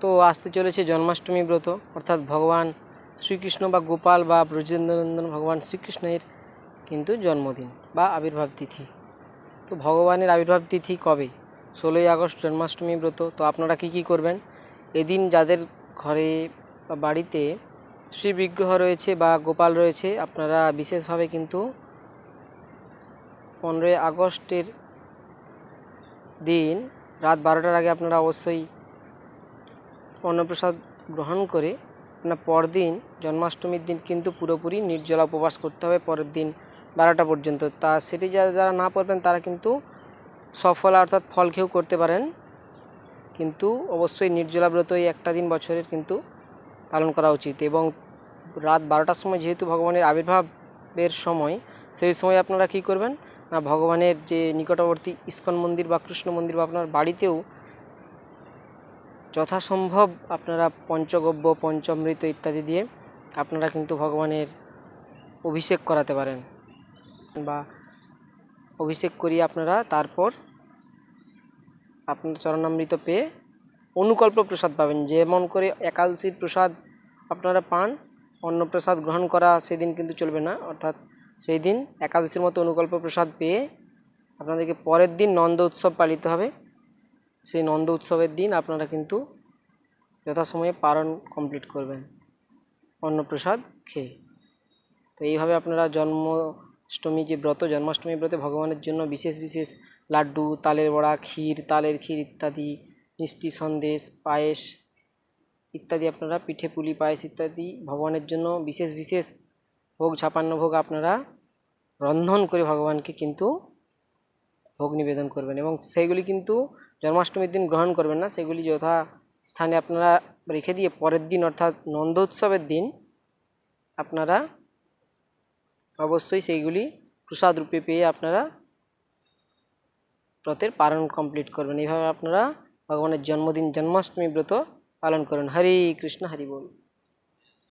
তো আসতে চলেছে জন্মাষ্টমী ব্রত, অর্থাৎ ভগবান শ্রীকৃষ্ণ বা গোপাল বা ব্রজেন্দ্রনন্দন ভগবান শ্রীকৃষ্ণের কিন্তু জন্মদিন বা আবির্ভাব তিথি। তো ভগবানের আবির্ভাব তিথি কবে? 16ই আগস্ট জন্মাষ্টমী ব্রত। তো আপনারা কি করবেন? এদিন যাদের ঘরে বা বাড়িতে শ্রী বিগ্রহ রয়েছে বা গোপাল রয়েছে, আপনারা বিশেষভাবে কিন্তু 15ই আগস্টের দিন রাত 12টার আগে আপনারা অবশ্যই অন্নপ্রসাদ গ্রহণ করে আপনার পরদিন জন্মাষ্টমীর দিন কিন্তু পুরোপুরি নির্জলা উপবাস করতে হবে পরের দিন 12টা পর্যন্ত। তা সেটি যারা না পারবেন তারা কিন্তু সফল অর্থাৎ ফল খেয়েও করতে পারেন, কিন্তু অবশ্যই নির্জলা ব্রত এই একটা দিন বছরের কিন্তু পালন করা উচিত। এবং রাত 12টার সময় যেহেতু ভগবানের আবির্ভাবের সময়, সেই সময় আপনারা কি করবেন না, ভগবানের যে নিকটবর্তী ইস্কন মন্দির বা কৃষ্ণ মন্দির বা আপনার বাড়িতেও যথাসম্ভব আপনারা পঞ্চগব্য পঞ্চামৃত ইত্যাদি দিয়ে আপনারা কিন্তু ভগবানের অভিষেক করাতে পারেন, বা অভিষেক করিয়ে আপনারা তারপর আপনার চরণামৃত পেয়ে অনুকল্প প্রসাদ পাবেন। যেমন করে একাদশীর প্রসাদ আপনারা পান, অন্নপ্রসাদ গ্রহণ করা সেদিন কিন্তু চলবে না, অর্থাৎ সেই দিন একাদশীর মতো অনুকল্প প্রসাদ পেয়ে আপনাদেরকে পরের দিন নন্দ উৎসব পালিত হবে। সেই নন্দ উৎসবের দিন আপনারা কিন্তু যথাসময়ে পালন কমপ্লিট করবেন অন্নপ্রসাদ খেয়ে। তো এইভাবে আপনারা জন্মাষ্টমী যে ব্রত, জন্মাষ্টমী ব্রতে ভগবানের জন্য বিশেষ বিশেষ লাড্ডু, তালের বড়া, ক্ষীর, তালের ক্ষীর ইত্যাদি, মিষ্টি সন্দেশ, পায়েস ইত্যাদি, আপনারা পিঠে পুলি পায়েস ইত্যাদি ভগবানের জন্য বিশেষ বিশেষ ভোগ, ছাপান্ন ভোগ আপনারা রন্ধন করে ভগবানকে কিন্তু ভোগ নিবেদন করবেন। এবং সেইগুলি কিন্তু জন্মাষ্টমীর দিন গ্রহণ করবেন না, সেগুলি যথা স্থানে আপনারা রেখে দিয়ে পরের দিন অর্থাৎ নন্দোৎসবের দিন আপনারা অবশ্যই সেইগুলি প্রসাদ রূপে পেয়ে আপনারা ব্রতের পালন কমপ্লিট করবেন। এইভাবে আপনারা ভগবানের জন্মদিন জন্মাষ্টমী ব্রত পালন করুন। হরে কৃষ্ণ, হরি বল।